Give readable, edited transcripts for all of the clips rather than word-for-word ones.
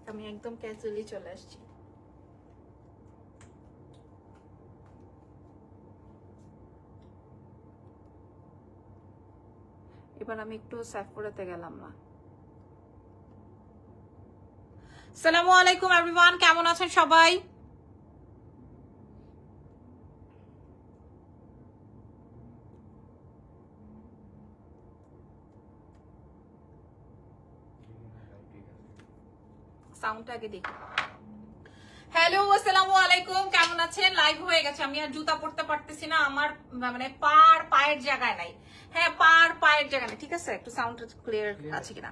আমি একদম ক্যাজুয়ালি চলে আসছি। এবার আমি একটু সাইফুরাতে গেলাম না। আসসালামু আলাইকুম এভরিওয়ান, কেমন আছেন সবাই? সাউন্ডটা আগে দেখি। হ্যালো, আসসালামু আলাইকুম, কেমন আছেন? লাইভ হয়ে গেছে। আমি আর জুতা পরতে পারতেছি না, আমার মানে পায়ের জায়গায় নাই। হ্যাঁ, পায়ের জায়গা নাই। ঠিক আছে, একটু সাউন্ড ক্লিয়ার আছে কিনা?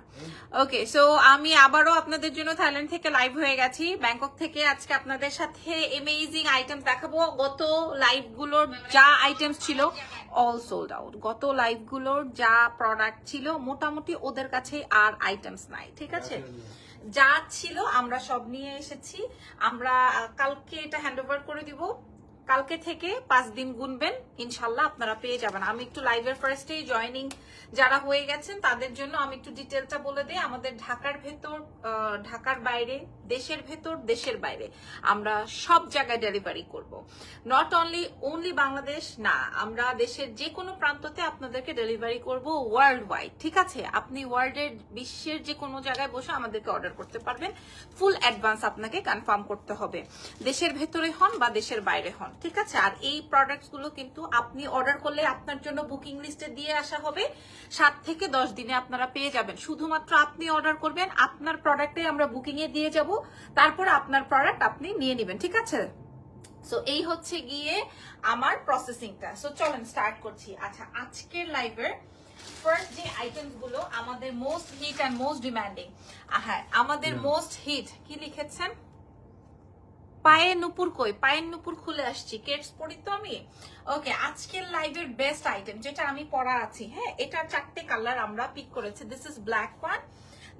ওকে, সো আমি আবারও আপনাদের জন্য থাইল্যান্ড থেকে লাইভ হয়ে গেছি, ব্যাংকক থেকে। আজকে আপনাদের সাথে অ্যামেজিং আইটেমস দেখাবো। গত লাইভগুলোর যা আইটেমস ছিল অল সোল্ড আউট। গত লাইভগুলোর যা প্রোডাক্ট ছিল মোটামুটি ওদের কাছে আর আইটেমস নাই। ঠিক আছে, যা ছিল আমরা সব নিয়ে এসেছি। আমরা কালকে এটা হ্যান্ড ওভার করে দিব। কালকে থেকে 5 দিন গুনবেন, ইনশাল্লাহ আপনারা পেয়ে যাবেন। আমি একটু লাইভের ফার্স্টেই জয়েনিং যারা হয়ে গেছেন তাদের জন্য আমি একটু ডিটেলটা বলে দিই। আমাদের ঢাকার ভেতর, ঢাকার বাইরে, দেশের ভেতর, দেশের বাইরে আমরা সব জায়গায় ডেলিভারি করব। নট অনলি বাংলাদেশ না, আমরা দেশের যে কোনো প্রান্ততে আপনাদেরকে ডেলিভারি করব ওয়ার্ল্ড ওয়াইড। ঠিক আছে, আপনি ওয়ার্ল্ডের, বিশ্বের যে কোনো জায়গায় বসে আমাদেরকে অর্ডার করতে পারবেন। ফুল অ্যাডভান্স আপনাকে কনফার্ম করতে হবে, দেশের ভেতরে হন বা দেশের বাইরে হন। ঠিক আছে, আর এই প্রোডাক্টসগুলো কিন্তু আপনি অর্ডার করলে আপনার জন্য বুকিং লিস্টে দিয়ে আসা হবে। 7 থেকে 10 দিনে আপনারা পেয়ে যাবেন। শুধুমাত্র আপনি অর্ডার করবেন, আপনার প্রোডাক্টে আমরা বুকিং এ দিয়ে যাব, তারপর আপনার প্রোডাক্ট আপনি নিয়ে নেবেন। ঠিক আছে, সো এই হচ্ছে গিয়ে আমার প্রসেসিংটা। সো চলেন স্টার্ট করছি। আচ্ছা, আজকের লাইভের ফার্স্ট যে আইটেমস গুলো আমাদের most hit and most demanding. হ্যাঁ, আমাদের মোস্ট হিট কি লিখেছেন? পায়ের নুপুর কই? পায়ের নুপুর খুলে আসছি, কেটস পরি তো আমি। ওকে, আজকের লাইভের বেস্ট আইটেম যেটা আমি পরা আছি, হ্যাঁ, এটার 4টে কালার আমরা পিক করেছি। This is black one,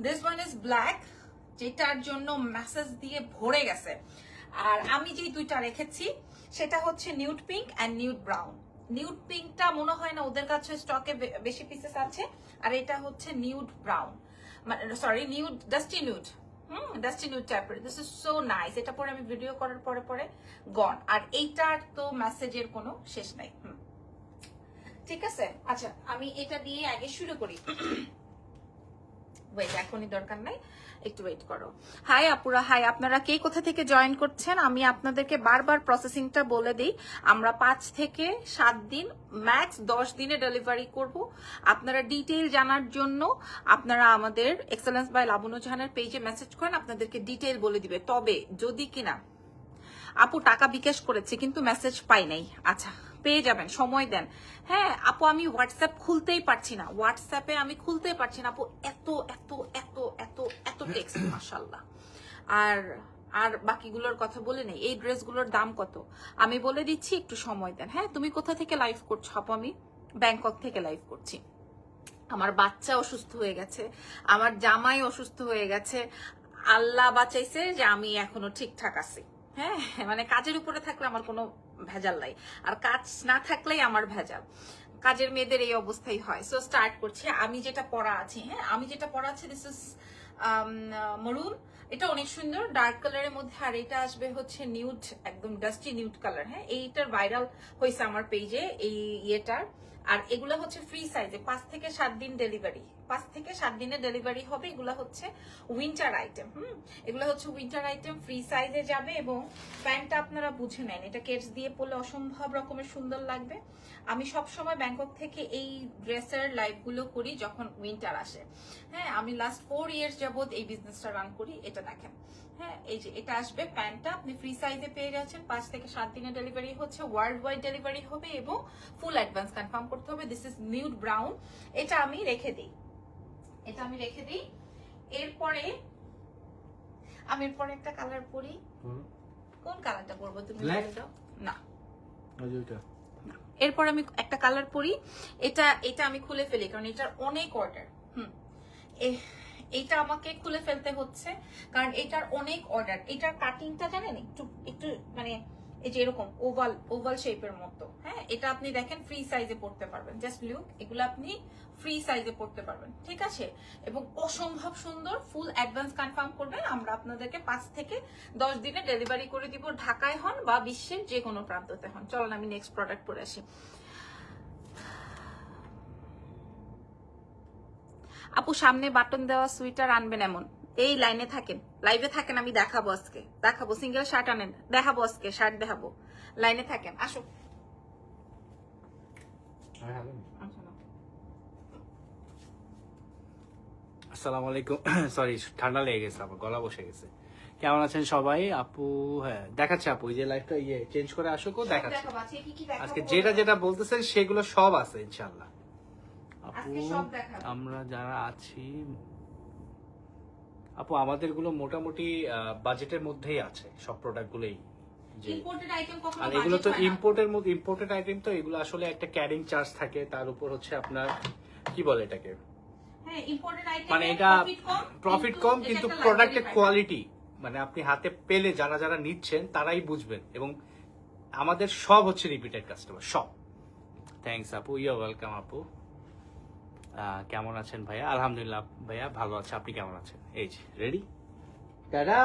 this one is black, যেটার জন্য মেসেজ দিয়ে ভরে গেছে। আর আমি যে দুইটা রেখেছি সেটা হচ্ছে nude pink and nude brown. Nude পিঙ্কটা মনে হয় না ওদের কাছে স্টকে বেশি পিসেস আছে, আর এটা হচ্ছে nude brown, sorry nude, dusty nude. Dusty nude টাইপের। This is so nice. এটা পরে আমি ভিডিও করার পরে গন। আর এইটার তো মেসেজের কোনো শেষ নাই। ঠিক আছে, আচ্ছা আমি এটা দিয়ে আগে শুরু করি। ওয়েট, এখনই দরকার নাই, একটু ওয়েট করো। হাই আপুরা, হাই, আপনারা কে কোথা থেকে জয়েন করছেন? আমি আপনাদেরকে বারবার প্রসেসিংটা বলে দিই। আমরা 5 থেকে 7 দিন, ম্যাক্স 10 দিনে ডেলিভারি করব। আপনারা ডিটেইল জানার জন্য আপনারা আমাদের এক্সেলেন্স বাই লাবণ্য জাহানের পেজে মেসেজ করেন, আপনাদেরকে ডিটেইল বলে দিবে। তবে যদি কিনা আপু টাকা বিকাশ করেছে কিন্তু মেসেজ পাই নাই, আচ্ছা পেয়ে যাবেন, সময় দেন। হ্যাঁ আপু, আমি হোয়াটসঅ্যাপ খুলতেই পারছি না, হোয়াটসঅ্যাপে আমি খুলতেই পারছি না আপু, এত এত এত এত এত টেক্সট, মাশাআল্লাহ। আর আর বাকিগুলোর কথা বলে নেই। এই ড্রেসগুলোর দাম কত আমি বলে দিচ্ছি, একটু সময় দেন। হ্যাঁ, তুমি কোথা থেকে লাইভ করছো আপু? আমি ব্যাংকক থেকে লাইভ করছি। আমার বাচ্চা অসুস্থ হয়ে গেছে, আমার জামাই অসুস্থ হয়ে গেছে, আল্লাহ বাঁচাইছে যে আমি এখনো ঠিকঠাক আছি। হ্যাঁ, মানে কাজের উপরে থাকলে আমার কোনো ভেজাল নাই, আর কাজ না থাকলেই আমার ভেজাল। কাজের মেয়েদের এই অবস্থাই হয়। সো স্টার্ট করছি। আমি যেটা পরা আছি, হ্যাঁ আমি যেটা পরা আছি, দিস ইজ মরুন। এটা অনেক সুন্দর ডার্ক কালারের মধ্যে, আর এটা আসবে হচ্ছে নিউড, একদম ডাস্টি নিউড কালার। হ্যাঁ, এইটার ভাইরাল হয়েছে আমার পেজে এই ইয়েটার। আর এগুলো হচ্ছে ফ্রি সাইজে, 5 থেকে 7 দিন ডেলিভারি, 5 থেকে 7 দিনে ডেলিভারি হবে। এগুলো হচ্ছে উইন্টার আইটেম। এগুলো হচ্ছে উইন্টার আইটেম, ফ্রি সাইজে যাবে। এবং প্যান্টটা আপনারা বুঝে নেন, এটা কেটস দিয়ে পরলে অসম্ভব রকমের সুন্দর লাগবে। আমি সব সময় ব্যাংকক থেকে এই ড্রেসের লাইভগুলো করি যখন উইন্টার আসে। হ্যাঁ, আমি লাস্ট 4 ইয়ার্স যাবত এই বিজনেসটা রান করি। এটা দেখেন, হ্যাঁ এই যে এটা আসবে প্যান্টটা, আপনি ফ্রি সাইজে পেয়ে যাচ্ছেন। 5 থেকে 7 দিনে ডেলিভারি হচ্ছে, ওয়ার্ল্ড ওয়াইড ডেলিভারি হবে এবং ফুল অ্যাডভান্স কনফার্ম করতে হবে। This is nude brown. এটা আমি রেখে দিই, এটা আমি রেখে দিই। এরপরে আমি এরপরে একটা কালার পরি। কোন কালারটা পরবো তুমি বলে দাও না? এরপর আমি একটা কালার পরি। এটা আমি খুলে ফেলি কারণ এটার অনেক অর্ডার। এটা আমাকে খুলে ফেলতে হচ্ছে কারণ এটার অনেক অর্ডার। এটার কাটিংটা জানেন একটু একটু মানে এই যে এরকম ওভাল ওভাল শেপের মতো। হ্যাঁ, এটা আপনি দেখেন ফ্রি সাইজে পড়তে পারবেন। জাস্ট লুক, এগুলো আপনি ফ্রি সাইজে পড়তে পারবেন, ঠিক আছে? এবং অসম্ভব সুন্দর। ফুল অ্যাডভান্স কনফার্ম করবেন, আমরা আপনাদেরকে 5 থেকে 10 দিনে ডেলিভারি করে দিব, ঢাকায় হন বা বিশ্বের যে কোনো প্রান্ততে হন। চলুন আমি নেক্সট প্রোডাক্ট পরে আসি। আপু সামনে বাটন দেওয়া সুইটার আনবেন এমন, এই লাইনে থাকেন, লাইভে থাকেন, আমি দেখাবো আজকে, দেখাবো। সিঙ্গেল শার্ট আনেন, দেখাবো আজকে, শার্ট দেখাবো, লাইনে থাকেন, আসো। আসসালামু আলাইকুম। সরি, ঠান্ডা লেগে গেছে, আমার গলা বসে গেছে। কেমন আছেন সবাই? আপু হ্যাঁ দেখাচ্ছে, আপু এই যে লাইফটা চেঞ্জ করে আসো, দেখাচ্ছে দেখাবো, আজকে কি দেখাবো আজকে যেটা যেটা বলতেছেন সেগুলো সব আছে ইনশাআল্লাহ। আপু আজকে সব দেখাবো। আমরা যারা আছি আপু, আমাদেরগুলো মোটামুটি বাজেটের মধ্যেই আছে সব প্রোডাক্টগুলোই। ইম্পোর্টেড আইটেম কখনো আর এগুলো তো বাজেট হয় না। ইম্পোর্টেড আইটেম, তো এগুলো আসলে একটা ক্যারিং চার্জ থাকে, তার উপর হচ্ছে আপনার কি বলে এটাকে, হ্যাঁ, ইম্পোর্টেড আইটেম মানে এটা প্রফিট কম কিন্তু প্রোডাক্টের কোয়ালিটি, মানে আপনি হাতে পেলে যারা যারা নিচ্ছেন তারাই বুঝবেন। এবং আমাদের সব হচ্ছে রিপিটেড কাস্টমার সব। থ্যাঙ্কস আপু, ইউ ওয়েলকাম আপু। কেমন আছেন ভাইয়া? আলহামদুলিল্লাহ ভাইয়া ভালো আছে, আপনি কেমন আছেন? এই যে ready, tata.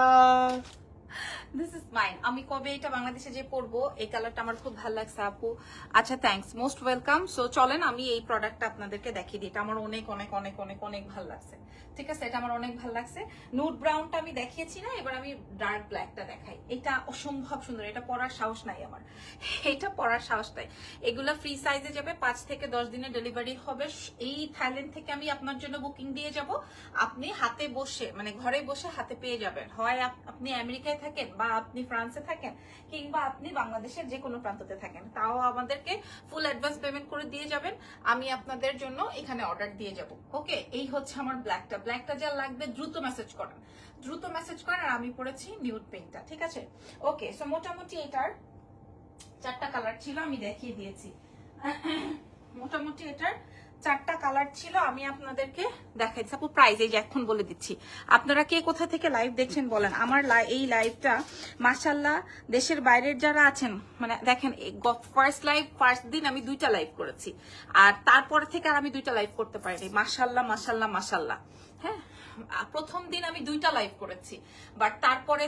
This is mine. আমি কবে এটা বাংলাদেশে যে পরবো, এই কালারটা আমার খুব ভালো লাগছে আপু। আচ্ছা, থ্যাঙ্কস, মোস্ট ওয়েলকাম। সো চলেন আমি এই প্রোডাক্টটা আপনাদেরকে দেখিয়ে দিই। এটা আমার অনেক অনেক অনেক অনেক অনেক ভালো লাগছে, ঠিক আছে? এটা আমার অনেক ভালো লাগছে। নুড ব্রাউনটা আমি দেখিয়েছি না, এবার আমি ডার্ক ব্ল্যাকটা দেখাই। এটা অসম্ভব সুন্দর, এটা পরার সাহস নাই আমার, এটা পরার সাহস নাই। এগুলা ফ্রি সাইজে যাবে, 5 থেকে 10 দিনে ডেলিভারি হবে। এই থাইল্যান্ড থেকে আমি আপনার জন্য বুকিং দিয়ে যাব, আপনি হাতে বসে মানে ঘরে বসে হাতে পেয়ে যাবেন। হয় আপনি আমেরিকায় থাকেন বা আপনি ফ্রান্সে থাকেন কিংবা আপনি বাংলাদেশের যে কোনো প্রান্ততে থাকেন, তাও আমাদেরকে ফুল অ্যাডভান্স পেমেন্ট করে দিয়ে যাবেন, আমি আপনাদের জন্য এখানে অর্ডার দিয়ে যাব। ওকে, এই হচ্ছে আমার ব্ল্যাকটা যা লাগবে দ্রুত মেসেজ করেন, দ্রুত মেসেজ করেন। আর আমি পড়েছি নিউড পিঙ্কটা, ঠিক আছে? ওকে, সো মোটামুটি এটার 4টা কালার ছিল, আমি দেখিয়ে দিয়েছি। মোটামুটি এটার 4টা কালার ছিল, আমি আপনাদেরকে দেখাইছি। আপু প্রাইস এই যে এখন বলে দিচ্ছি। আপনারা কে কোথা থেকে লাইভ দেখছেন বলেন। আমার এই লাইভটা মাশাআল্লাহ দেশের বাইরের যারা আছেন, মানে দেখেন ফার্স্ট দিন আমি 2টা লাইভ করেছি, আর তারপর থেকে আর আমি 2টা লাইভ করতে পারিনি। মাশাআল্লাহ মাশাআল্লাহ মাশাআল্লাহ। হ্যাঁ, প্রথম দিন আমি 2টা লাইভ করেছি, বাট তারপরে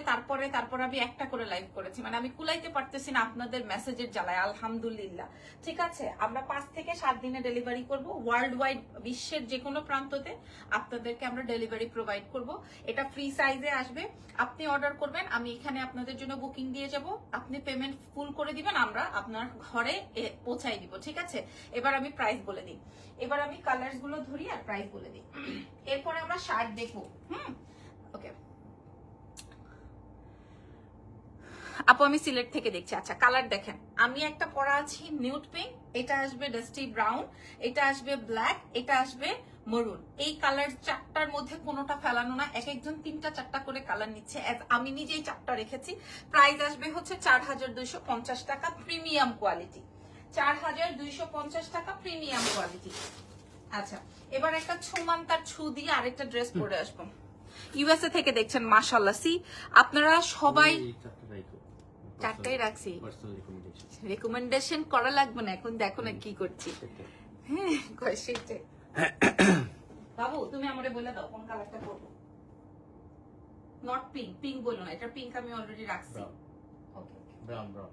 আমি একটা করে লাইভ করেছি। মানে আমি কুলাইতে পারতেছি না আপনাদের মেসেজের জ্বালায়। আলহামদুলিল্লাহ, ঠিক আছে? আমরা 5 থেকে 7 দিনে ডেলিভারি করব, ওয়ার্ল্ড ওয়াইড বিশ্বের যে কোনো প্রান্ততে আপনাদেরকে আমরা ডেলিভারি প্রোভাইড করব। এটা ফ্রি সাইজে আসবে, আপনি অর্ডার করবেন, আমি এখানে আপনাদের জন্য বুকিং দিয়ে যাব, আপনি পেমেন্ট ফুল করে দিবেন, আমরা আপনার ঘরে পৌঁছাই দিব, ঠিক আছে? এবার আমি প্রাইস বলে দিই, এবার আমি কালার্স গুলো ধরি আর প্রাইস বলে দিই, এরপরে আমরা শার্ট দেখবো। ওকে আপু, আমি সিলেট থেকে দেখছি। আচ্ছা, কালার দেখেন, আমি একটা পরা আছি নিউড পিঙ্ক, এটা আসবে ডাস্টি ব্রাউন, এটা আসবে ব্ল্যাক, এটা আসবে মরুন। এই কালার 4টার মধ্যে কোনোটা ফেলানো না, এক একজন 3টা 4টা করে কালার নিচ্ছে, আমি নিজেই 4টা রেখেছি। প্রাইস আসবে হচ্ছে 4250 টাকা, প্রিমিয়াম কোয়ালিটি। 4250 টাকা প্রিমিয়াম কোয়ালিটি। আচ্ছা, এবার একটা ছুমান তার ছু দিয়ে আরেকটা ড্রেস পরে আসবো। ইউএসএ থেকে দেখছেন, মাশাআল্লাহ। সি আপনারা সবাই 4টাই রাখছি, রেকমেন্ডেশন করা লাগবে না, এখন দেখো না কি করছি। হ্যাঁ, সেটাই। বাবু তুমি আমারে বলে দাও কোন কালারটা পরবো। নট পিঙ্ক, পিঙ্ক বলো না, এটা পিঙ্ক আমি অলরেডি রাখছি। ওকে, ব্রাউন ব্রাউন।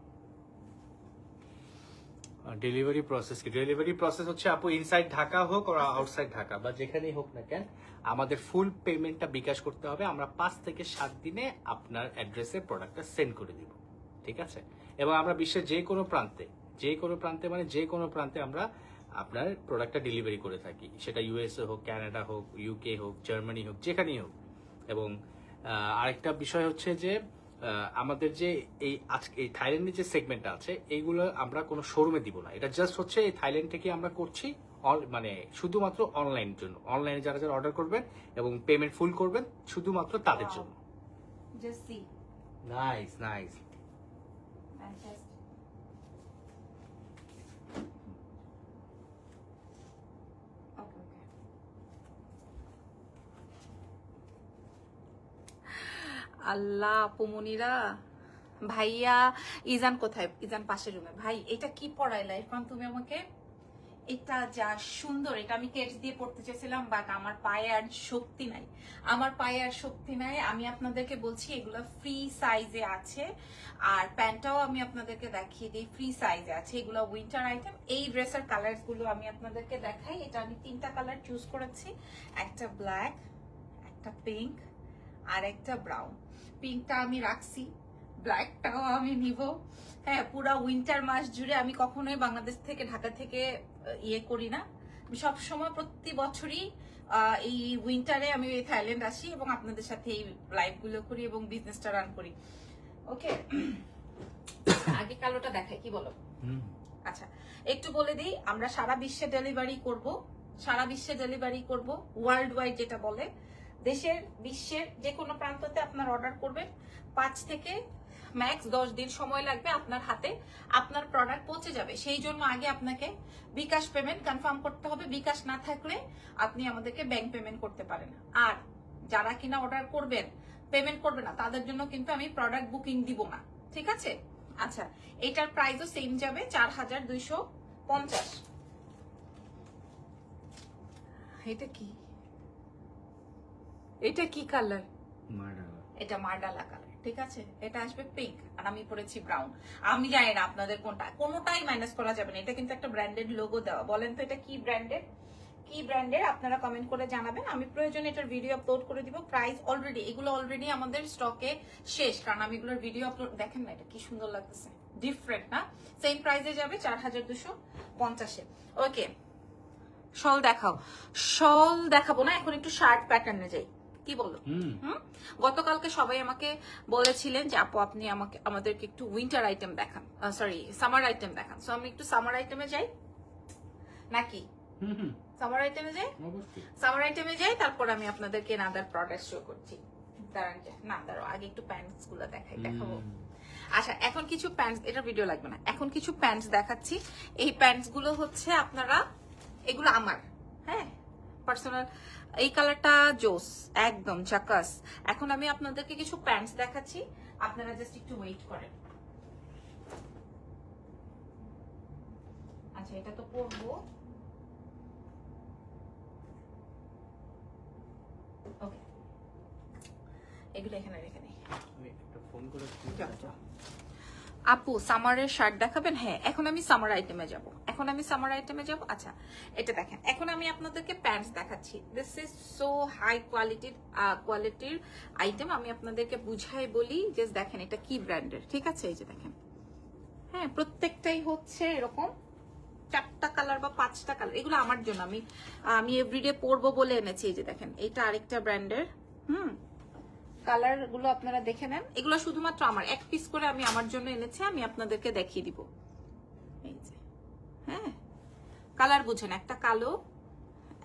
ডেলিভারি প্রসেস হচ্ছে আপু, ইনসাইড ঢাকা হোক আর আউটসাইড ঢাকা বা যেখানেই হোক না কেন, আমাদের ফুল পেমেন্টটা বিকাশ করতে হবে। আমরা 5 থেকে 7 দিনে আপনার অ্যাড্রেসে প্রোডাক্টটা সেন্ড করে দিব, ঠিক আছে? এবং আমরা বিশ্বের যে কোনো প্রান্তে মানে যে কোনো প্রান্তে আমরা আপনার প্রোডাক্টটা ডেলিভারি করে থাকি, সেটা ইউএসএ হোক, কানাডা হোক, ইউকে হোক, জার্মানি হোক, যেখানেই হোক। এবং আরেকটা বিষয় হচ্ছে যে আমাদের যে এই থাইল্যান্ডের যে সেগমেন্টটা আছে, এইগুলো আমরা কোনো শোরুমে দিব না, এটা জাস্ট হচ্ছে এই থাইল্যান্ড থেকে আমরা করছি, মানে শুধুমাত্র অনলাইনের জন্য। অনলাইনে যারা যারা অর্ডার করবেন এবং পেমেন্ট ফুল করবেন শুধুমাত্র তাদের জন্য। Just see, nice nice. Fantastic. Okay okay, আল্লাহ, পুমনিরা ভাইয়া ইজান কোথায়? ইজান পাশের রুমে। ভাই এটা কি পড়াইলা ইরফান তুমি আমাকে? এটা যা সুন্দর, এটা আমি কেটস দিয়ে পড়তে চেয়েছিলাম, বাট আমার পায়ে আর শক্তি নাই, আমার পায়ে আর শক্তি নাই। আমি আপনাদেরকে বলছি এগুলো ফ্রি সাইজে আছে, আর প্যান্টটাও আমি আপনাদেরকে দেখিয়ে দিই, ফ্রি সাইজে আছে। এগুলো উইন্টার আইটেম। এই ড্রেসের কালার্স গুলো আমি আপনাদেরকে দেখাই। এটা আমি 3টা কালার চুজ করেছি, একটা ব্ল্যাক, একটা পিঙ্ক, আর একটা ব্রাউন। পিঙ্কটা আমি রাখছি, ব্ল্যাকটাও আমি নিব। হ্যাঁ, পুরো উইন্টার মাস জুড়ে আমি কখনোই বাংলাদেশ থেকে, ঢাকা থেকে ইয়ে করি না। আমি সবসময় প্রতি বছরই এই উইন্টারে আমি থাইল্যান্ড আসি এবং আপনাদের সাথে এই লাইভগুলো করি এবং বিজনেসটা রান করি। ওকে, আগে কালোটা দেখাই, কি বলো? আচ্ছা, একটু বলে দিই, আমরা সারা বিশ্বে ডেলিভারি করব, সারা বিশ্বে ডেলিভারি করব, ওয়ার্ল্ড ওয়াইড যেটা বলে। দেশের, বিশ্বের যে কোনো প্রান্ততে আপনার অর্ডার করবেন, 5 থেকে ম্যাক্স 10 দিন সময় লাগবে আপনার হাতে আপনার প্রোডাক্ট পৌঁছে যাবে। সেই জন্য আগে আপনাকে বিকাশ পেমেন্ট কনফার্ম করতে হবে। বিকাশ না থাকলে আপনি আমাদেরকে ব্যাংক পেমেন্ট করতে পারেন। আর যারা কিনা অর্ডার করবেন, পেমেন্ট করবে না, তাদের জন্য কিন্তু আমি প্রোডাক্ট বুকিং দিব না, ঠিক আছে? আচ্ছা, এটার প্রাইসও সেম যাবে 4250। এটা কি, এটা কি কালার? এটা মার্ডালা কালার, ঠিক আছে? এটা আসবে পিঙ্ক, আর আমি পরেছি ব্রাউন। আমি জানি না আপনাদের কোনটা, কোনোটাই মাইনাস করা যাবে না। এটা কিন্তু একটা ব্র্যান্ডেড লোগো দেওয়া। বলেন তো এটা কি ব্র্যান্ডেড? কি ব্র্যান্ডের আপনারা কমেন্ট করে জানাবেন। আমি প্রয়োজনে এটার ভিডিও আপলোড করে দিব। প্রাইস অলরেডি, এগুলো অলরেডি আমাদের স্টকে শেষ, কারণ আমি এগুলোর ভিডিও আপলোড, দেখেন না এটা কি সুন্দর লাগতেছে, ডিফারেন্ট না? সেম প্রাইসে যাবে 4250-এ। ওকে, শল দেখাও। শল দেখাবো না, এখন একটু শার্ট প্যাটার্নে যাই, কি বলো? গতকালকে সবাই আমাকে বলেছিলেন যে আপু আপনি আমাদেরকে একটু উইন্টার আইটেম দেখান, সরি সামার আইটেম দেখান। সো আমি একটু সামার আইটেমে যাই নাকি? সামার আইটেমে যাই, সামার আইটেমে যাই, তারপর আমি আপনাদেরকে আদার প্রোডাক্ট শো করছি। দাঁড়ান, না দাঁড়াও, আগে একটু প্যান্টস গুলো দেখাবো। আচ্ছা, এখন কিছু প্যান্টস, এটা ভিডিও লাগবে না, এখন কিছু প্যান্টস দেখাচ্ছি। এই প্যান্টস গুলো হচ্ছে আপনারা, এগুলো আমার, হ্যাঁ, পার্সোনাল। এই কালারটা জোস, একদম ঝাকাস। এখন আমি আপনাদেরকে কিছু প্যান্টস দেখাচ্ছি, আপনারা জাস্ট একটু ওয়েট করেন। আচ্ছা, এটা তো পরবো। ওকে, এগুলো এখানে রেখে দিই। আপু সামারের শার্ট দেখাবেন? হ্যাঁ, এখন আমি সামার আইটেমে যাব, আচ্ছা, এটা দেখেন, এখন আমি আপনাদেরকে প্যান্টস দেখাচ্ছি। দিস ইজ সো হাই কোয়ালিটির আইটেম। আমি আপনাদেরকে বুঝাই বলি, জাস্ট দেখেন এটা কি ব্র্যান্ডের, ঠিক আছে? এই যে দেখেন, হ্যাঁ, প্রত্যেকটাই হচ্ছে এরকম 4টা কালার বা 5টা কালার। এগুলো আমার জন্য, আমি এভরিডে পরবো বলে এনেছি। এই যে দেখেন, এটা আরেকটা ব্র্যান্ডের। কালার গুলো আপনারা দেখে নেন। এগুলো শুধুমাত্র আমার, 1 পিস করে আমি আমার জন্য এনেছি, আমি আপনাদেরকে দেখিয়ে দিব। এই যে, হ্যাঁ, কালার বুঝেন, একটা কালো,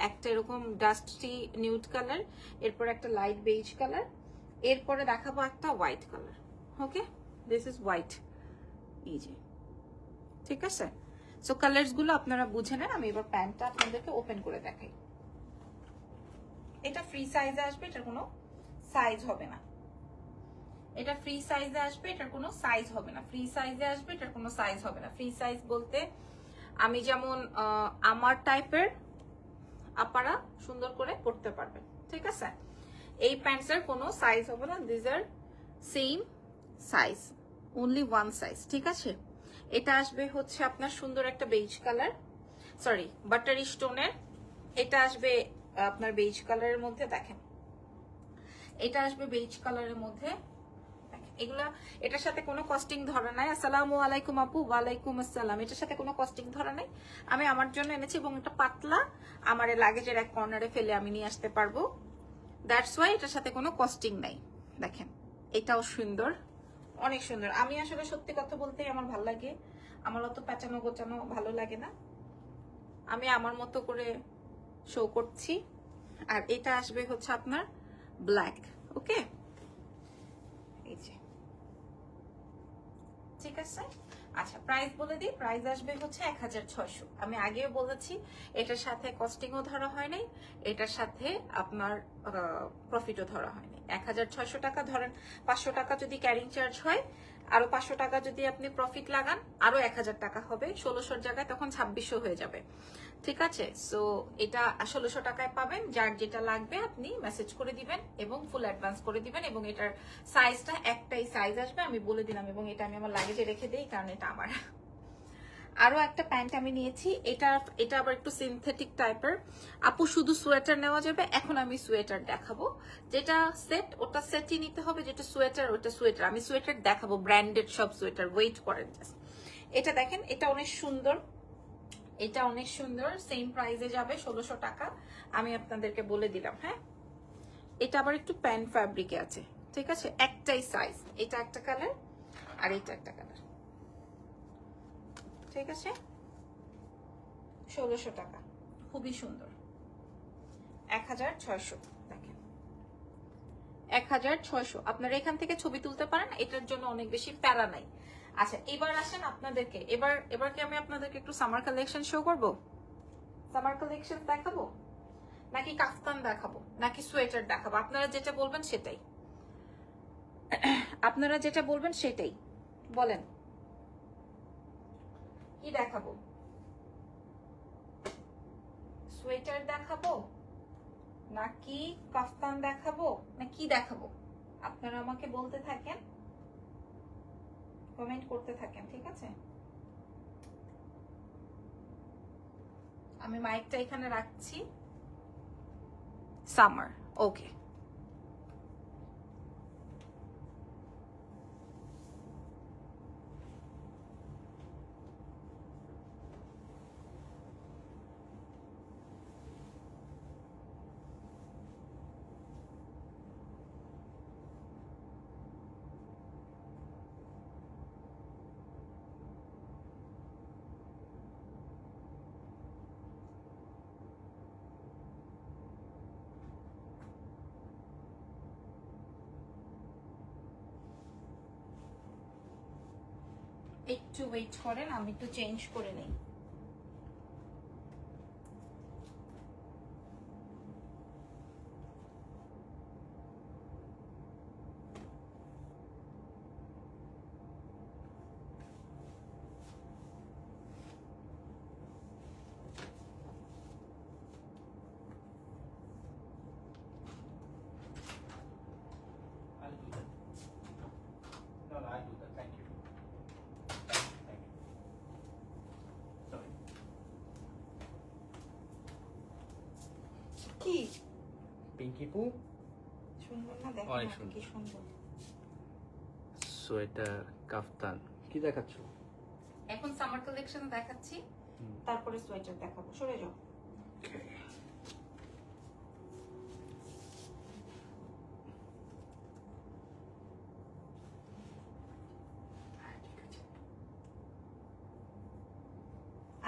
একটা এরকম ডাস্টি নিউড কালার, এরপর একটা লাইট বেজ কালার, এরপরে দেখাবো একটা white colour. Okay, this is white. এই যে, ঠিক আছে? সো কালার্স গুলো আপনারা বুঝে নেন। আমি এবার প্যান্টটা আপনাদেরকে ওপেন করে দেখাই। এটা ফ্রি সাইজে আসবে, এটার কোনো সাইজ হবে না। এটা ফ্রি সাইজে আসবে, এটার কোনো সাইজ হবে না। ফ্রি সাইজে আসবে, এটার কোনো সাইজ হবে না। ফ্রি সাইজ বলতে আমি যেমন আমার টাইপের আপারা সুন্দর করে পড়তে পারবেন, ঠিক আছে? এই প্যান্টসের কোনো সাইজ হবে না। This are same size, only 1 size, ঠিক আছে? এটা আসবে হচ্ছে আপনার সুন্দর একটা বেজ কালার, সরি বাটারি স্টোনের। এটা আসবে আপনার বেজ কালারের মধ্যে, দেখেন এটা আসবে বেজ কালারের মধ্যে। এগুলা, এটার সাথে কোনো কস্টিং ধরা নাই। আসসালামু আলাইকুম আপু। ওয়ালাইকুম আসসালাম। এটার সাথে কোনো কস্টিং ধরা নাই, আমি আমার জন্য এনেছি এবং এটা পাতলা, আমার লাগেজের এক কর্নারে ফেলে আমি নিয়ে আসতে পারবো। দ্যাটস ওয়াই এটার সাথে কোনো কস্টিং নাই। দেখেন, এটাও সুন্দর, অনেক সুন্দর। আমি আসলে সত্যি কথা বলতেই আমার ভালো লাগে, আমার অত প্যাচানো গোচানো ভালো লাগে না, আমি আমার মতো করে শো করছি। আর এটা আসবে হচ্ছে আপনার ব্ল্যাক। ওকে, এই যে, ঠিক আছে? আচ্ছা প্রাইস বলে দিই, প্রাইস আসবে হচ্ছে 1600। আমি আগেও বলেছি এটার সাথে কস্টিংও ধরা হয় নাই, এটার সাথে আপনার প্রফিটও ধরা হয়নি। 1600 টাকা ধরেন, 500 টাকা যদি ক্যারিং চার্জ হয়, আরো 500 টাকা যদি আপনি প্রফিট লাগান, আরো 1000 টাকা হবে, 1600 জায়গায় তখন 2600 হয়ে যাবে। ঠিক আছে, সো এটা 1600 টাকায় পাবেন। যার যেটা লাগবে আপনি মেসেজ করে দিবেন এবং ফুল অ্যাডভান্স করে দিবেন, এবং এটার সাইজটা একটাই সাইজ আসবে, আমি বলে দিলাম। এবং এটা আমি আমার লাগেজে রেখে দিই, কারণ এটা আমার। আরো একটা প্যান্ট আমি নিয়েছি, এটা আবার একটু সিনথেটিক টাইপের। আপু শুধু সোয়েটার নেওয়া যাবে? এখন আমি সোয়েটার দেখাবো। যেটা সেট ওটা সেটই নিতে হবে, যেটা সোয়েটার ওটা সোয়েটার। আমি সোয়েটার দেখাবো, ব্র্যান্ডেড সব সোয়েটার, ওয়েট করেন জাস্ট। এটা দেখেন, এটা অনেক সুন্দর, এটা অনেক সুন্দর, সেম প্রাইসে যাবে 1600 টাকা। আমি আপনাদেরকে বলে দিলাম। হ্যাঁ, এটা আবার একটু প্যান্ট ফ্যাব্রিকে আছে। ঠিক আছে, একটাই সাইজ, এটা একটা কালার আর এটা একটা কালার। ঠিক আছে, 1600 টাকা, খুবই সুন্দর। 1600 দেখেন, 1600। আপনারা এখান থেকে ছবি তুলতে পারেন, এটার জন্য অনেক বেশি প্যারা নাই। আচ্ছা এবার আসেন আপনাদেরকে, এবার কি আমি আপনাদেরকে একটু সামার কালেকশন শো করব? সামার কালেকশন দেখাবো নাকি কাফতান দেখাবো নাকি সোয়েটার দেখাবো? আপনারা যেটা বলবেন সেটাই, আপনারা যেটা বলবেন সেটাই বলেন। কি দেখাবো? সোয়েটার দেখাবো নাকি কাফতান দেখাবো না কি দেখাবো? আপনারা আমাকে বলতে থাকেন, কমেন্ট করতে থাকেন। ঠিক আছে, আমি মাইকটা এখানে রাখছি। সামার, ওকে। একটু ওয়েট করেন, আমি একটু চেঞ্জ করে নেই। I'll do that. No, I'll do that. Thank you. Thank you. Sorry. কি পিঙ্কি পু, সুন্দর না? দেখেন অনেক না, সুন্দর। কি সুন্দর। সোয়েটার, কাফতান। কি দেখাচ্ছ? এখন সামার কালেকশন দেখাচ্ছি, তারপরে সোয়েটার দেখাবো। সরে যাও।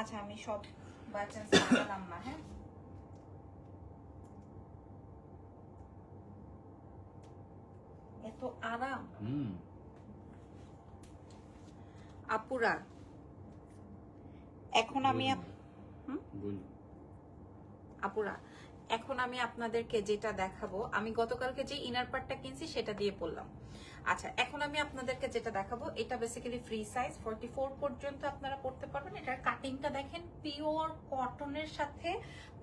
আচ্ছা আমি সব বাচ্চান সাজালাম না। হ্যাঁ, এত আরাম আপুরা। এখন আমি আপুরা, এখন আমি আপনাদেরকে যেটা দেখাবো, আমি গতকালকে যে ইনার পার্টটা কিনছি সেটা দিয়ে পড়লাম। আচ্ছা এখন আমি আপনাদেরকে যেটা দেখাবো, এটা বেসিক্যালি ফ্রি সাইজ, 44 পর্যন্ত আপনারা পড়তে পারবেন। এটার কাটিংটা দেখেন, পিওর কটনের সাথে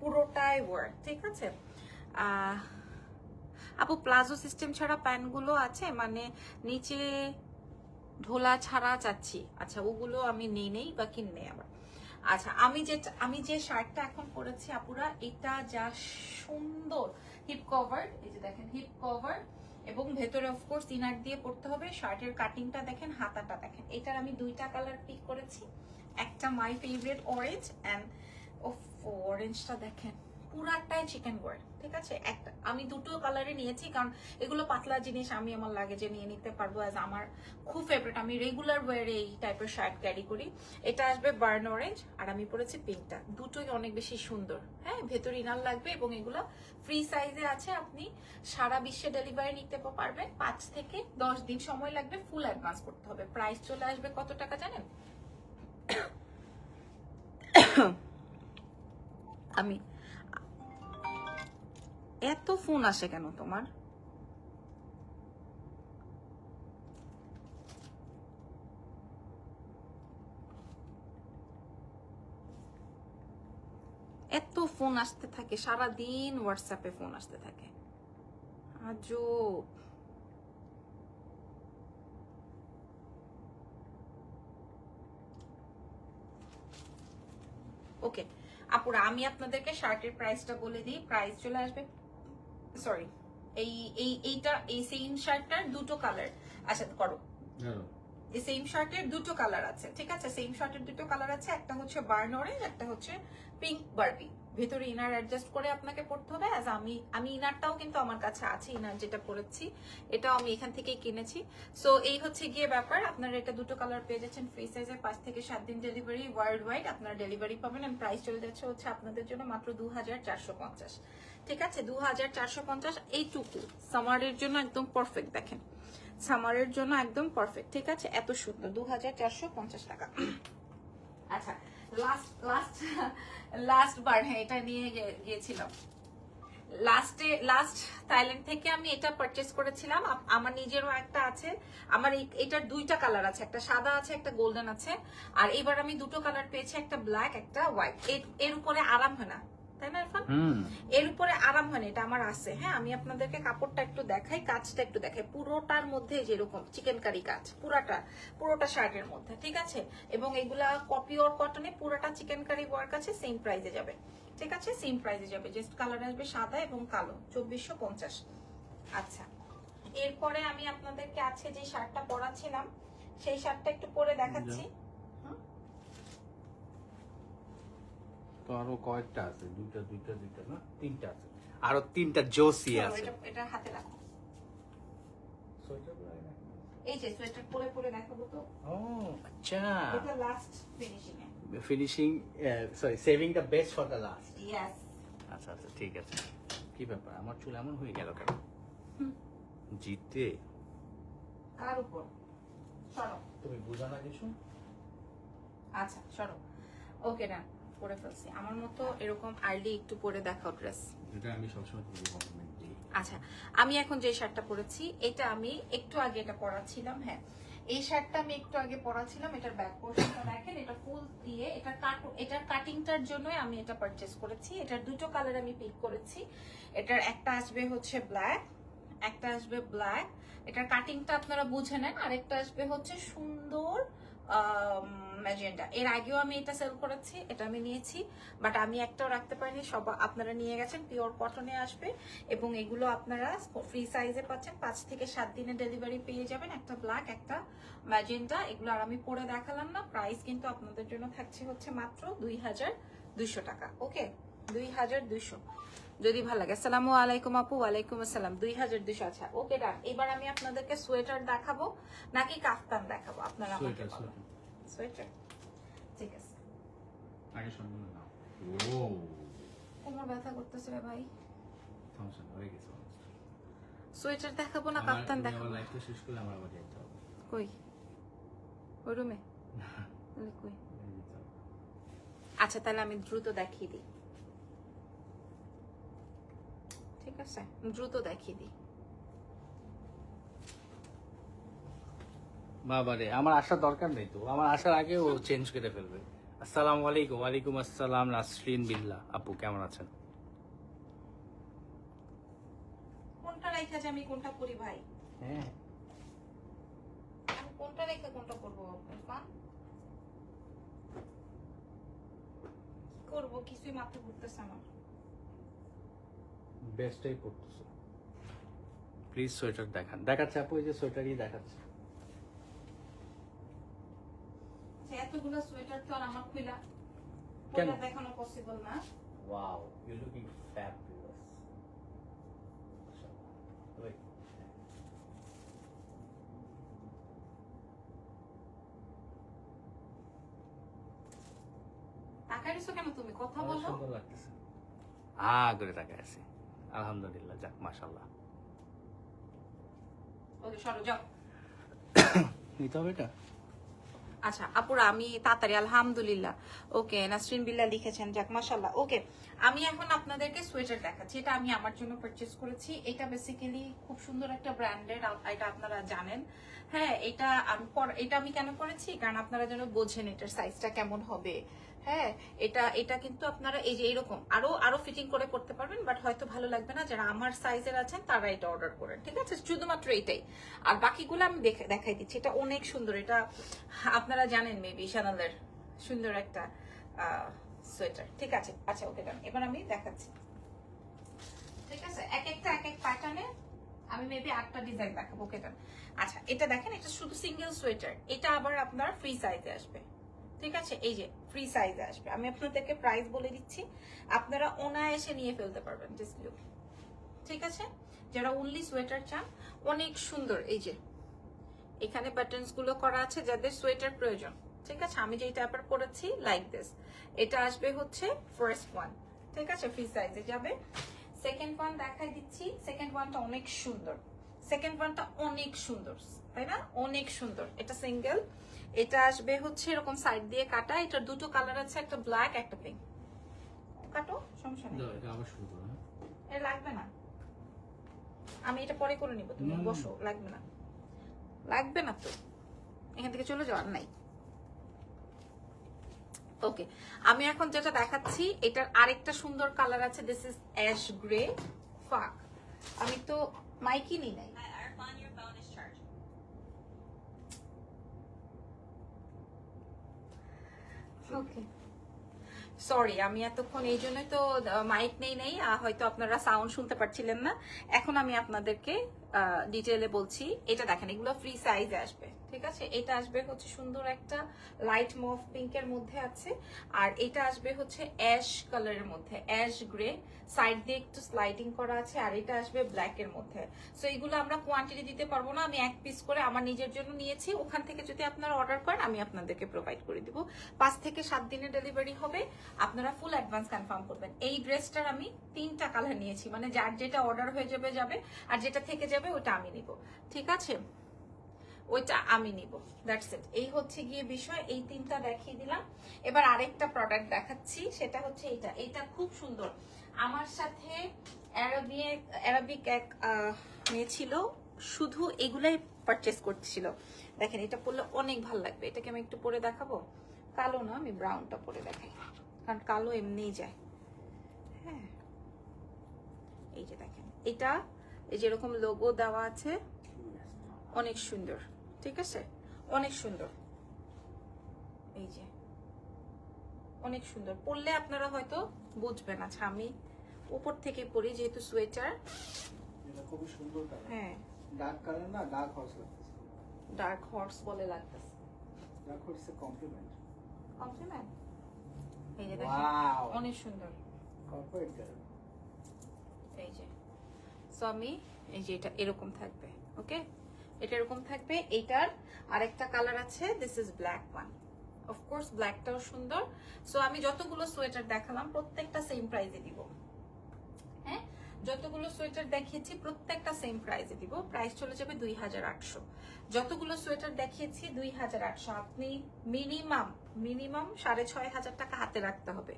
পুরোটাই ওয়ার্ক। ঠিক আছে আপু, প্লাজো সিস্টেম ছাড়া প্যান্টগুলো আছে, মানে নিচে ঢোলা ছাড়া চাচ্ছি। আচ্ছা ওগুলো আমি নেই বা কিনে আবার। আচ্ছা আমি যে শার্টটা এখন পরেছি আপুরা, এটা যা সুন্দর, হিপ কভার। এই যে দেখেন হিপ কভার, এবং ভেতরে অফকোর্স ইনার দিয়ে পড়তে হবে। শার্টের কাটিংটা দেখেন, হাতাটা দেখেন। এটার আমি দুইটা কালার পিক করেছি, একটা মাই ফেভারিট অরেঞ্জ অ্যান্ড অরেঞ্জটা দেখেন পুরাটাই চিকেন ওয়ার্ক। ঠিক আছে, একটা আমি দুটো কালারে নিয়েছি, কারণ এগুলো পাতলা জিনিস, আমি আমার লাগেজে নিয়ে নিতে পারবো। অ্যাজ আমার খুব ফেভারিট, আমি রেগুলার ওয়ারে এই টাইপের শার্ট ক্যারি করি। এটা আসবে বার্ন অরেঞ্জ, আর আমি পরেছি পিঙ্কটা। দুটোই অনেক বেশি সুন্দর। হ্যাঁ, ভেতর ইনার লাগবে, এবং এগুলো ফ্রি সাইজে আছে। আপনি সারা বিশ্বে ডেলিভারি নিতে পারবেন। 5 থেকে 10 দিন সময় লাগবে, ফুল অ্যাডভান্স করতে হবে। প্রাইস চলে আসবে কত টাকা জানেন? আমি এত ফোন আসে কেন তোমার? এত ফোন আসতে থাকে সারাদিন, হোয়াটসঅ্যাপে ফোন আসতে থাকে, আজব। ওকে আপুরা, আমি আপনাদেরকে শার্টের প্রাইসটা বলে দিই। প্রাইস চলে আসবে, সরি, এই সেম শার্টটার দুটো কালার। আচ্ছা করো, এই সেম শার্টের দুটো কালার আছে, ঠিক আছে? সেম শার্টের দুটো কালার আছে, একটা হচ্ছে বার্ন অরেঞ্জ, একটা হচ্ছে পিঙ্ক বারবি। ভেতরে ইনার অ্যাডজাস্ট করে আপনাকে পড়তে হবে। অ্যাজ আমি ইনারটাও কিন্তু আমার কাছে আছে, ইনার যেটা পরেছি এটাও আমি এখান থেকেই কিনেছি। সো এই হচ্ছে গিয়ে ব্যাপার। আপনারা এটা দুটো কালার পেয়ে যাচ্ছেন ফ্রি সাইজে, 5 থেকে 7 দিন ডেলিভারি, ওয়ার্ল্ড ওয়াইড আপনারা ডেলিভারি পাবেন। এন্ড প্রাইস চলে যাচ্ছে হচ্ছে আপনাদের জন্য মাত্র 2450, ঠিক আছে? 2450। এইটুকু সামারের জন্য একদম পারফেক্ট। দেখেন সামারের জন্য একদম পারফেক্ট, ঠিক আছে? এত সুন্দর, 2450 টাকা। আচ্ছা লাস্ট বার, হ্যাঁ এটা নিয়ে গিয়েছিলাম লাস্ট থাইল্যান্ড থেকে আমি এটা পারচেজ করেছিলাম। আমার নিজেরও একটা আছে, আমার এটার দুইটা কালার আছে, একটা সাদা আছে, একটা গোল্ডেন আছে। আর এবার আমি দুটো কালার পেয়েছি, একটা ব্ল্যাক, একটা হোয়াইট। এর উপরে আরাম হয় না, তাই না ইরফান? এর উপরে আরাম হয় না, এটা আমার আছে। হ্যাঁ আমি আপনাদেরকে কাপড়টা একটু দেখাই, কাজটা একটু দেখাই। পুরোটার মধ্যে যেরকম চিকেন কারি কাজ, পুরোটা শার্টের মধ্যে, ঠিক আছে? এবং এগুলা পিওর কটনে, পুরোটা চিকেন কারি ওয়ার্ক আছে। সেম প্রাইসে যাবে, ঠিক আছে? সেম প্রাইসে যাবে, জাস্ট কালার আসবে সাদা এবং কালো, 2450। আচ্ছা এরপরে আমি আপনাদেরকে আছে যে শার্টটা পরাছিলাম, সেই শার্টটা একটু পরে দেখাচ্ছি। তো আরো কয়েকটা আছে, দুইটা না, তিনটা আছে, আরো তিনটা জোসি আছে। এটা হাতে রাখো, এই যে সোয়েটার পরে দেখাবো তো। ও আচ্ছা, এটা last finishing, sorry, saving the best for the last. Yes. আচ্ছা আচ্ছা ঠিক আছে। কি ব্যাপার, আমার চুল এমন হয়ে গেল কেন? জিতে কার উপর? সরো, তুমি বুঝা না কিছু। আচ্ছা সরো। ওকে না, পরে ফেলছি। আমার মতো এরকম আর্লি একটু পরে দেখাও ড্রেস। এটা আমি সবসময় তোমাকে কমপ্লিমেন্ট দিই। আচ্ছা আমি এখন যে শার্টটা পরেছি, এটা আমি একটু আগে এটা পরাছিলাম। হ্যাঁ এই শার্টটা আমি একটু আগে পরাছিলাম। এটার ব্যাক পোর্শনটা দেখেন, এটা ফুল দিয়ে, এটার কাটিংটার জন্যই আমি এটা পারচেজ করেছি। এটার দুটো কালার আমি পিক করেছি। এটার একটা আসবে হচ্ছে ব্ল্যাক, একটা আসবে ব্ল্যাক। এটার কাটিংটা আপনারা বুঝে নেন। আরেকটা আসবে হচ্ছে সুন্দর ম্যাজেন্টা। এর আগেও আমি এটা সেল করেছি, এটা আমি নিয়েছি, বাট আমি একটাও রাখতে পারিনি, সব আপনারা নিয়ে গেছেন। পিওর কটনে আসবে এবং এগুলো আপনারা ফ্রি সাইজে পাচ্ছেন, 5 থেকে 7 দিনের ডেলিভারি পেয়ে যাবেন। একটা ব্ল্যাক, একটা ম্যাজেন্টা। এগুলো আর আমি পরে দেখালাম না। প্রাইস কিন্তু আপনাদের জন্য থাকছে হচ্ছে মাত্র 2200 টাকা। ওকে 2200 যদি ভালো লাগে। আসসালামু আলাইকুম আপু। ওয়ালাইকুম আসসালাম। 2200। আচ্ছা ওকে ডান। এবার আমি আপনাদেরকে সোয়েটার দেখাবো নাকি কাফতান দেখাবো, আপনারা আমাকে বলুন। সোয়েটার, ঠিক আছে। আগে সম্পূর্ণ নাও। ও কোমর ব্যথা করতেছে রে ভাই। সমস্যা হয়ে গেছে। সোয়েটার দেখাবো না কাফতান দেখাবো? আমার লাইফটা শেষ করলে আমার আবার যেতে হবে। কই? ওই রুমে? তাহলে কই? আচ্ছা তাহলে আমি দ্রুত দেখিয়ে দিই, ঠিক আছে? দ্রুত দেখিয়ে দিই। বাবারে, আমার আসার দরকার নেই তো, আমার আসার আগে ও চেঞ্জ করে ফেলবে। আসসালামু আলাইকুম। ওয়ালাইকুম আসসালাম নাসরিন বিল্লাহ। আপু কেমন আছেন? কোনটা রেখে যে আমি কোনটা করি ভাই? হ্যাঁ আমি কোনটা রেখে কোনটা করবো ইরফান? কি করবো কিছুই মাথা ঘুরতেছে আমার। বেস্টটাই পড়তেছো। প্লিজ সোয়েটার দেখান। দেখাচ্ছে আপু, এই যে সোয়েটারই দেখাচ্ছে। এতগুলো সোয়েটার তো আর আমার খুলা কেন দেখানো পসিবল না। Wow, you looking fabulous. Wait, তাকাই রইছো কেন তুমি? কথা আমার বলো। সুন্দর লাগতেছে। করে তাকায় আছি। আলহামদুলিল্লাহ, যাক মাশাআল্লাহ। ওকে সরো যাও। নিতে হবে এটা? আচ্ছা আপুরা আমি তাড়াতাড়ি আলহামদুলিল্লাহ। ওকে নাসরিন বিল্লাহ লিখেছেন, যাক মাশাআল্লাহ। ওকে আমি এখন আপনাদেরকে সোয়েটার দেখাচ্ছি। এটা আমি আমার জন্য পারচেজ করেছি। এটা বেসিক্যালি খুব সুন্দর একটা ব্র্যান্ডের, এটা আপনারা জানেন। হ্যাঁ এটা আমি কেন করেছি, কারণ আপনারা যেন বোঝেন এটার সাইজটা কেমন হবে। হ্যাঁ এটা কিন্তু আপনারা এই যে এরকম আরো ফিটিং করে করতে পারবেন, বাট হয়তো ভালো লাগবে না। যারা আমার সাইজের আছেন তারা এটা অর্ডার করেন, ঠিক আছে? শুধুমাত্র এটাই, আর বাকিগুলো আমি দেখাই দিচ্ছি। এটা অনেক সুন্দর, এটা আপনারা জানেন মেবি শ্যানেলের সুন্দর একটা সোয়েটার, ঠিক আছে? আচ্ছা ওকে ডান। এবার আমি দেখাচ্ছি, ঠিক আছে? এক এক প্যাটার্নে আমি মেবি 8টা ডিজাইন দেখাবো। ওকে ডান। আচ্ছা এটা দেখেন, এটা শুধু সিঙ্গেল সোয়েটার। এটা আবার আপনার ফ্রি সাইজে আসবে, ঠিক আছে? এই যে ফ্রি সাইজে আসবে। আমি আপনাদেরকে প্রাইস বলে দিচ্ছি, আপনারা অনায়াসে নিয়ে ফেলতে পারবেন। জাস্ট লুক, ঠিক আছে? যারা অনলি সোয়েটার চান, অনেক সুন্দর। এই যে এখানে প্যাটার্নস গুলো করা আছে যাদের সোয়েটার প্রয়োজন, ঠিক আছে? আমি যেই টাইপের পরেছি লাইক দিস, এটা আসবে হচ্ছে ফার্স্ট ওয়ান, ঠিক আছে? ফ্রি সাইজে যাবে। সেকেন্ড ওয়ান দেখাই দিচ্ছি। সেকেন্ড ওয়ানটা অনেক সুন্দর, সেকেন্ড ওয়ানটা অনেক সুন্দর, তাই না? অনেক সুন্দর। এটা সিঙ্গেল, এটা আসবে হচ্ছে এরকম সাইড দিয়ে কাটা। এটা দুটো কালার আছে, একটা ব্ল্যাক একটা পিঙ্ক। কাটো, সমস্যা নেই। আবার শুরু করো। এ লাগবে না, আমি এটা পরে করে নিব, তুমি বসো। লাগবে না, লাগবে না তো, এখান থেকে চলে যাওয়ার নাই। ওকে আমি এখন যেটা দেখাচ্ছি, এটার আরেকটা সুন্দর কালার আছে। This is ash grey. ফাক, আমি তো মাইকই নি নাই। ওকে সরি, আমি এতক্ষণ এই জন্যই তো মাইক নেই হয়তো আপনারা সাউন্ড শুনতে পাচ্ছিলেন না। এখন আমি আপনাদেরকে ডিটেইলে বলছি। এটা দেখেন, এগুলো ফ্রি সাইজে আসবে, ঠিক আছে? এটা আসবে হচ্ছে সুন্দর একটা লাইট মভ পিঙ্কের মধ্যে আছে, আর এটা আসবে হচ্ছে অ্যাশ কালারের মধ্যে, অ্যাশ গ্রে। সাইড দিয়ে একটু স্লাইডিং করা আছে, আর এটা আসবে ব্ল্যাক এর মধ্যে। সো এগুলো আমরা কোয়ান্টিটি দিতে পারবো না, আমি এক পিস করে আমার নিজের জন্য নিয়েছি। ওখান থেকে যদি আপনারা অর্ডার করেন আমি আপনাদেরকে প্রোভাইড করে দিব। 5 থেকে 7 দিনে ডেলিভারি হবে। আপনারা ফুল অ্যাডভান্স কনফার্ম করবেন। এই ড্রেসটার আমি 3টা কালার নিয়েছি, মানে যার যেটা অর্ডার হয়ে যাবে, আর যেটা থেকে যাবে ওটা আমি নিব, ঠিক আছে? ওইটা আমি নিব, দ্যাটস ইট। এই হচ্ছে গিয়ে বিষয়। এই 3টা দেখিয়ে দিলাম। এবার আরেকটা প্রোডাক্ট দেখাচ্ছি, সেটা হচ্ছে এটা খুব সুন্দর। আমার সাথে অ্যারাবিক এক মেয়ে ছিল, শুধু এগুলাই পারচেস করছিল। দেখেন এটা পরলে অনেক ভালো লাগবে। এটাকে আমি একটু পরে দেখাবো। কালো না, আমি ব্রাউনটা পরে দেখাই, কারণ কালো এমনিই যায়। হ্যাঁ এই যে দেখেন, এটা এই যে এরকম লোগো দেওয়া আছে, অনেক সুন্দর, ঠিক আছে? অনেক সুন্দর, এই যে অনেক সুন্দর। পরলে আপনারা হয়তো বুঝবেন। আচ্ছা আমি উপর থেকে পরি, যেহেতু সোয়েটার। এটা খুব সুন্দর কালার। হ্যাঁ ডার্ক কালার না, ডার্ক হর্স লাগতেছে। ডার্ক হর্স বলে লাগতেছে। ডার্ক হর্স এর কমপ্লিমেন্ট। কমপ্লিমেন্ট। এই যে দেখেন, ওয়াও, অনেক সুন্দর। Corporate colour. এই যে সো আমি এই যে এটা এরকম থাকবে, ওকে? এটা এরকম থাকবে। এটার আরেকটা কালার আছে, this is black one. Of course ব্ল্যাকটাও সুন্দর। সো আমি যতগুলো সোয়েটার দেখালাম প্রত্যেকটা সেম প্রাইসে দিব। হ্যাঁ যতগুলো সোয়েটার দেখিয়েছি প্রত্যেকটা সেম প্রাইসে দিব। প্রাইস চলে যাবে 2800। যতগুলো সোয়েটার দেখিয়েছি 2800। আপনি মিনিমাম 6500 টাকা হাতে রাখতে হবে।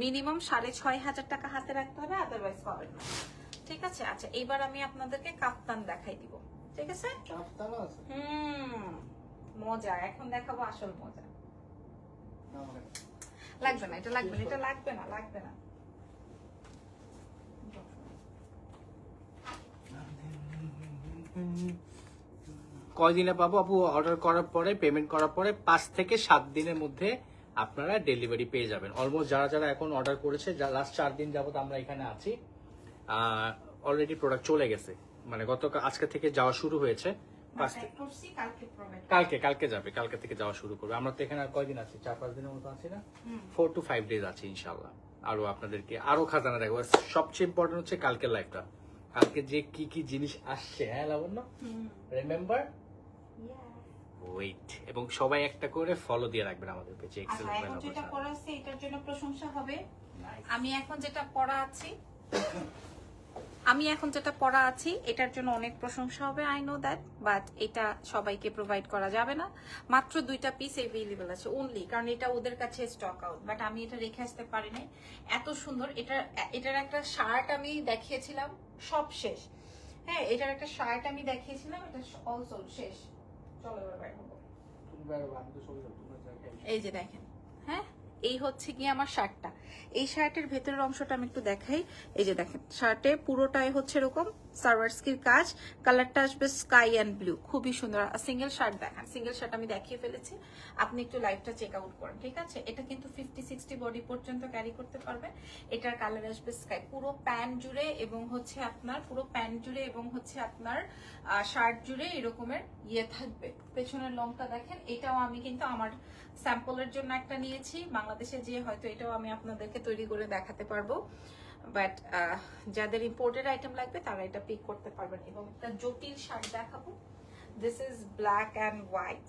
মিনিমাম 6500 টাকা হাতে রাখতে হবে, আদারওয়াইজ পাবেন না, ঠিক আছে? আচ্ছা এবার আমি আপনাদেরকে কাপ্তান দেখাই দিব, ঠিক আছে? কাফতানও আছে। মজা। এখন দেখাবো আসল মজা। না মানে লাগবে না, এটা লাগবে না, এটা লাগবে না, লাগবে না। কয়দিনে পাবো আপু? অর্ডার করার পরে, পেমেন্ট করার পরে 5 থেকে 7 দিনের মধ্যে আপনারা ডেলিভারি পেয়ে যাবেন। অলমোস্ট যারা এখন অর্ডার করেছে, লাস্ট 4 দিন যাবত আমরা এখানে আছি, অলরেডি প্রোডাক্ট চলে গেছে। মানে আজকে থেকে যাওয়া শুরু হয়েছে। কালকে যাবে, কালকে থেকে যাওয়া শুরু করবে। আমরা তো এখানে আর কয়দিন আছি? 4-5 দিনের মতো আছি না? 4 to 5 ডেজ আছে ইনশাল্লাহ। আরো আপনাদেরকে আরো খাজানা দেখবো। সবচেয়ে ইম্পর্টেন্ট হচ্ছে কালকের লাইভটা। কালকে যে কি জিনিস আসছে, হ্যাঁ লাবণ্য, রিমেম্বার ওয়েট। এবং সবাই একটা করে ফলো দিয়ে রাখবেন আমাদের পেজে। এক্সেল এখন যেটা পড়া আছে এটার জন্য প্রশংসা হবে। আমি এখন যেটা পড়া আছি আমি এখন যেটা পরা আছি এটার জন্য অনেক প্রশংসা হবে, আই নো দ্যাট, বাট এটা সবাইকে প্রোভাইড করা যাবে না। মাত্র 2টা পিস এভেলেবল আছে অনলি, কারণ এটা ওদের কাছে স্টক আউট, বাট আমি এটা রেখে আসতে পারি নাই। এত সুন্দর এটার একটা শার্ট আমি দেখিয়েছিলাম, সব শেষ। হ্যাঁ, এটার একটা শার্ট আমি দেখিয়েছিলাম, এটা অলসো শেষ। চলো এবার বাইরে হবো। তুমি বাইরে হও, আমি তো চলে যাবো, তোমরা যা খাই। এই যে দেখেন, হ্যাঁ এই হচ্ছে গিয়ে আমার শার্টটা। এই শার্টের ভেতরের অংশটা আমি একটু দেখাই। এই যে দেখেন, শার্টে পুরোটাই হচ্ছে এরকম সার্ভারস্কির কাজ, কালারটা আসবে স্কাই অ্যান্ড ব্লু, খুবই সুন্দর। সিঙ্গেল শার্ট দেখান, সিঙ্গেল শার্ট আমি দেখিয়ে ফেলেছি, আপনি একটু লাইভটা চেক আউট করেন, ঠিক আছে? এটা কিন্তু 50-60 বডি পর্যন্ত ক্যারি করতে পারবে। এটার কালার আসবে স্কাই, পুরো প্যান্ট জুড়ে এবং হচ্ছে আপনার পুরো প্যান্ট জুড়ে এবং হচ্ছে আপনার শার্ট জুড়ে এরকমের ইয়ে থাকবে। পেছনের লংটা দেখেন, এটাও আমি কিন্তু আমার স্যাম্পলের জন্য একটা নিয়েছি, বাংলাদেশে যে হয়তো এটাও আমি আপনাদেরকে তৈরি করে দেখাতে পারবো, বাট যাদের ইম্পোর্টেড আইটেম লাগবে তারা এটা পিক করতে পারবেন। এবং একটা জটিল শার্ট দেখাবো, this is black and white,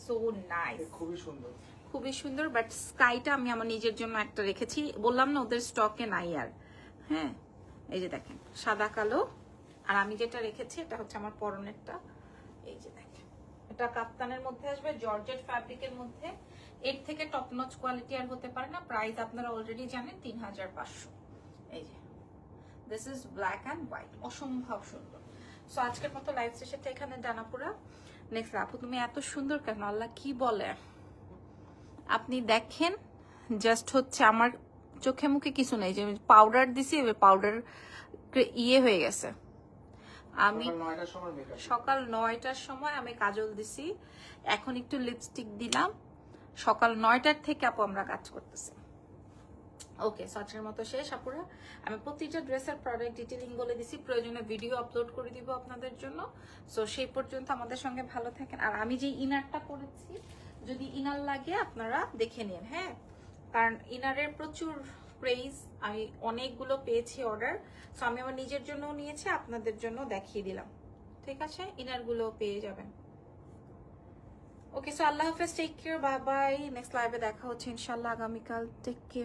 so nice, খুবই সুন্দর। খুবই সুন্দর। বাট স্কাইটা আমি আমার নিজের জন্য একটা রেখেছি, বললাম না ওদের স্টকে নাই আর। হ্যাঁ, এই যে দেখেন সাদা কালো, আর আমি যেটা রেখেছি এটা হচ্ছে আমার পরনেরটা। এই যে দেখেন, এটা কাপ্তানের মধ্যে আসবে, জর্জেট ফ্যাব্রিকের মধ্যে। এর থেকে টপ নচ কোয়ালিটি আর হতে পারে না। প্রাইস আপনারা অলরেডি জানেন 3500। এই যে this is black and white, অসম্ভব সুন্দর। সো আজকের মতো লাইভ সেশনটা এখানে ডানাপুরা। নেক্সট আপু তুমি এত সুন্দর কেন, আল্লাহ কি বলে। আপনি দেখেন জাস্ট হচ্ছে আমার চোখে মুখে কিছু নেই, যে পাউডার দিছি, পাউডার ইয়ে হয়ে গেছে। আমি সকাল 9টার সময় মেকআপ। সকাল 9টার সময় আমি কাজল দিছি, এখন একটু লিপস্টিক দিলাম। সকাল 9টার থেকে আপু আমরা কাজ করতেছি। ওকে, আজকের মতো শেষ আপুরা। আমি প্রতিটা ড্রেসের প্রোডাক্ট ডিটেইলিং বলে দিছি, প্রয়োজনে ভিডিও আপলোড করে দিব আপনাদের জন্য। সো সেই পর্যন্ত আমাদের সঙ্গে ভালো থাকেন। আর আমি যে ইনারটা পরেছি, যদি ইনার লাগে আপনারা দেখে নিন, হ্যাঁ, কারণ ইনারের প্রচুর প্রেইজ, আমি অনেকগুলো পেয়েছি অর্ডার। সো আমি আমার নিজের জন্যও নিয়েছি, আপনাদের জন্য দেখিয়ে দিলাম, ঠিক আছে? ইনারগুলো পেয়ে যাবেন। ওকে, সো আল্লাহ হাফেজ, take care, bye bye. Next লাইভে দেখা হচ্ছে ইনশাল্লাহ আগামীকাল। Take care.